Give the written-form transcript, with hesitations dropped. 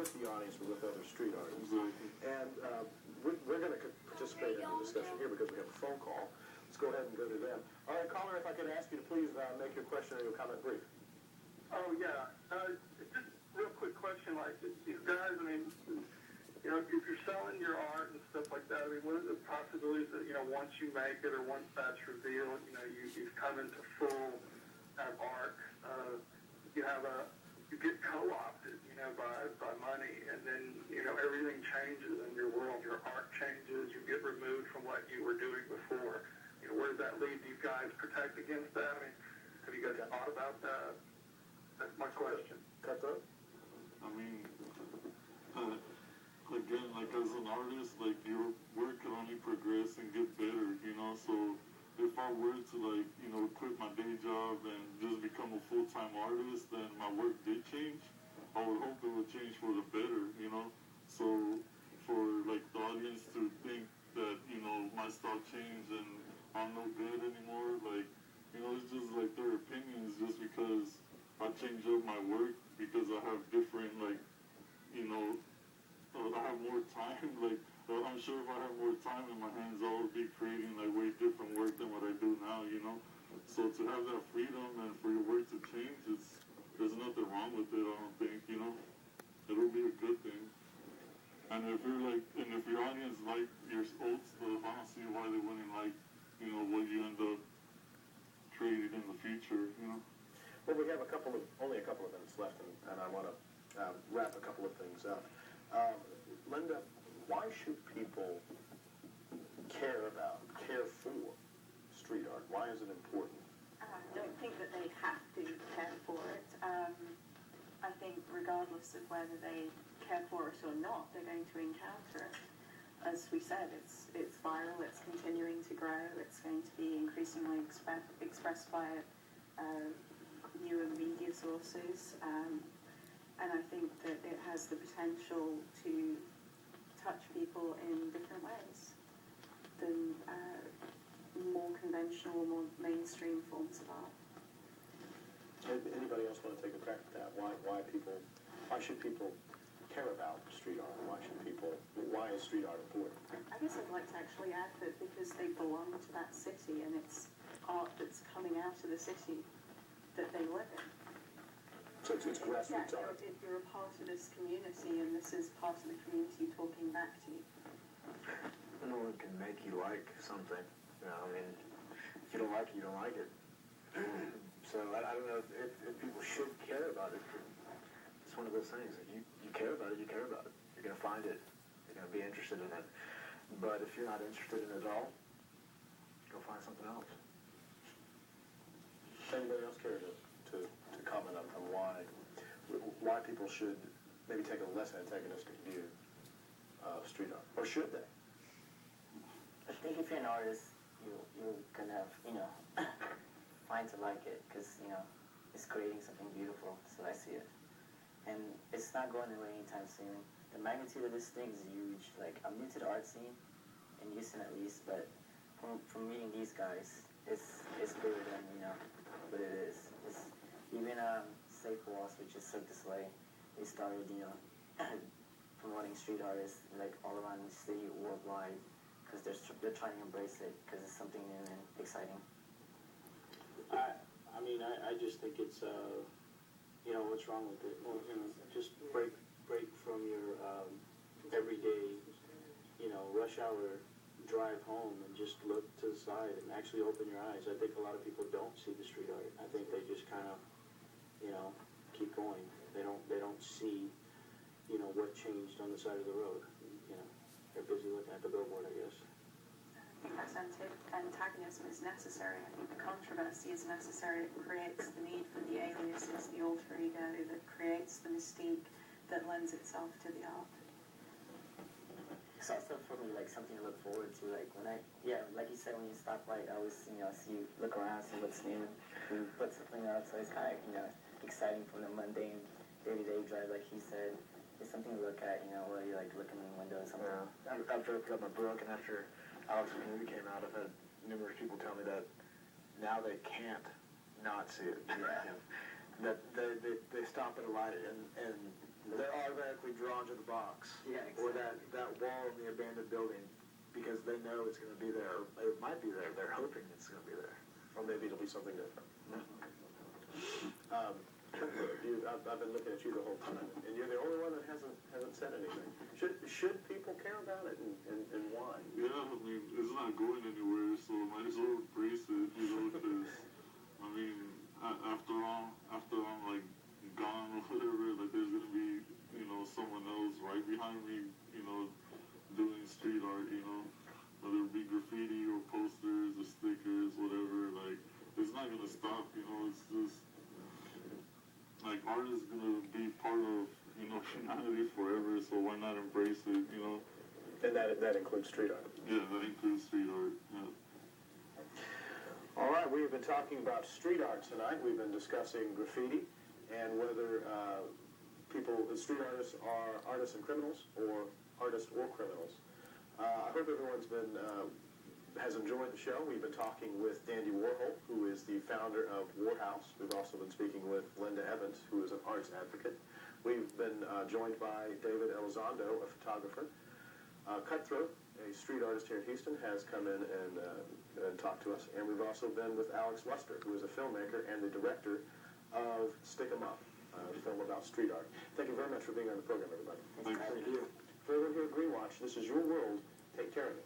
with the audience or with other street artists. Exactly. And we're going to participate in the discussion here because we have a phone call. Let's go ahead and go to them. All right, caller, if I could ask you to please make your question or your comment brief. Oh, yeah. Just real quick question, like these guys, I mean, you know, if you're selling your art and stuff like that, I mean, what are the possibilities that, you know, once you make it or once that's revealed, you know, you've come into full art, you get co-opted, you know, by money, and then, you know, everything changes in your world. Your art changes. You get removed from what you were doing before. You know, where does that lead? Do you guys protect against that? I mean, have you guys thought about that? That's my question. Cutthroat? I mean, again, like as an artist, like your work can only progress and get better, you know, so if I were to like, you know, quit my day job and just become a full-time artist, then my work did change. I would hope it would change for the better, you know. So for like the audience to think that, you know, my style changed and I'm no good anymore, like, you know, it's just like their opinions just because I change up my work because I have different, like, you know, I have more time, like, I'm sure if I had more time in my hands, I would be creating, like, way different work than what I do now, you know? So to have that freedom and for your work to change, there's nothing wrong with it, I don't think, you know? It'll be a good thing. And if you're, like, and if your audience like your old stuff, I don't see why they wouldn't like, you know, what you end up creating in the future, you know? Well, we have only a couple of minutes left, and I want to wrap a couple of things up. Linda, why should people care for street art? Why is it important? I don't think that they have to care for it. I think regardless of whether they care for it or not, they're going to encounter it. As we said, it's viral, it's continuing to grow, it's going to be increasingly expressed by newer media sources, and I think that it has the potential to touch people in different ways than more conventional, more mainstream forms of art. Anybody else want to take a crack at that? Why should people care about street art? Why is street art important? I guess I'd like to actually add that because they belong to that city and it's art that's coming out of the city that they live in. So it's grassroots art. You're a part of this community, and this is part of the community talking back to you. No one can make you like something. You know, I mean, if you don't like it, you don't like it. So I don't know if people should care about it. It's one of those things. If you care about it, you care about it. You're going to find it. You're going to be interested in it. But if you're not interested in it at all, go find something else. Anybody else care to comment on why people should maybe take a less antagonistic view of street art, or should they? I think if you're an artist, you're gonna find to like it because it's creating something beautiful. So I see it, and it's not going away anytime soon. The magnitude of this thing is huge. Like, I'm new to the art scene in Houston at least, but from meeting these guys, it's bigger than what it is. It's even Safe Walls, which is Cirque du Soleil, they started promoting street artists like all around the city worldwide because they're trying to embrace it because it's something new and exciting. I mean, I just think it's what's wrong with it? Well, just break from your everyday rush hour drive home and just look to the side and actually open your eyes. I think a lot of people don't see the street art. I think they just kind of keep going. They don't see what changed on the side of the road. They're busy looking at the billboard, I guess. I think that antagonism is necessary. I think the controversy is necessary. It creates the need for the aliases, the alter ego, that creates the mystique that lends itself to the art. It's also for me like something to look forward to. Like like you said, when you stop by, I always see you look around, see what's new, you put something up. So it's kind of exciting from the mundane day-to-day drive, like he said. It's something to look at, while you're like looking in the window or something. Yeah. After I put up my book and after Alex's movie came out, I've had numerous people tell me that now they can't not see it. Yeah. That they stop at a light and they're automatically drawn garage in the box. Yeah, Or that wall in the abandoned building, because they know it's gonna be there, or it might be there, they're hoping it's gonna be there. Or maybe it'll be something different. I've been looking at you the whole time, and you're the only one that hasn't said anything. Should people care about it, and why? Yeah, I mean, it's not going anywhere, so might as well embrace it, you know, because, I mean, after I'm, like, gone or whatever, like, there's gonna be, you know, someone else right behind me, you know, doing street art, you know, whether it be graffiti or posters or stickers, whatever, like, it's not gonna stop, you know, it's just, like, art is gonna be part of, you know, humanity forever, so why not embrace it, you know? And that includes street art. Yeah, that includes street art, yeah. All right, we've been talking about street art tonight. We've been discussing graffiti and whether street artists are artists and criminals, or artists or criminals. I hope everyone's has enjoyed the show. We've been talking with Dandy Warhol, who is the founder of Warhouse. We've also been speaking with Linda Evans, who is an arts advocate. We've been joined by David Elizondo, a photographer. Cutthroat, a street artist here in Houston, has come in and talked to us. And we've also been with Alex Luster, who is a filmmaker and the director of Stick 'em Up, a film about street art. Thank you very much for being on the program, everybody. Thank you. For everyone here at Green Watch, this is your world. Take care of it.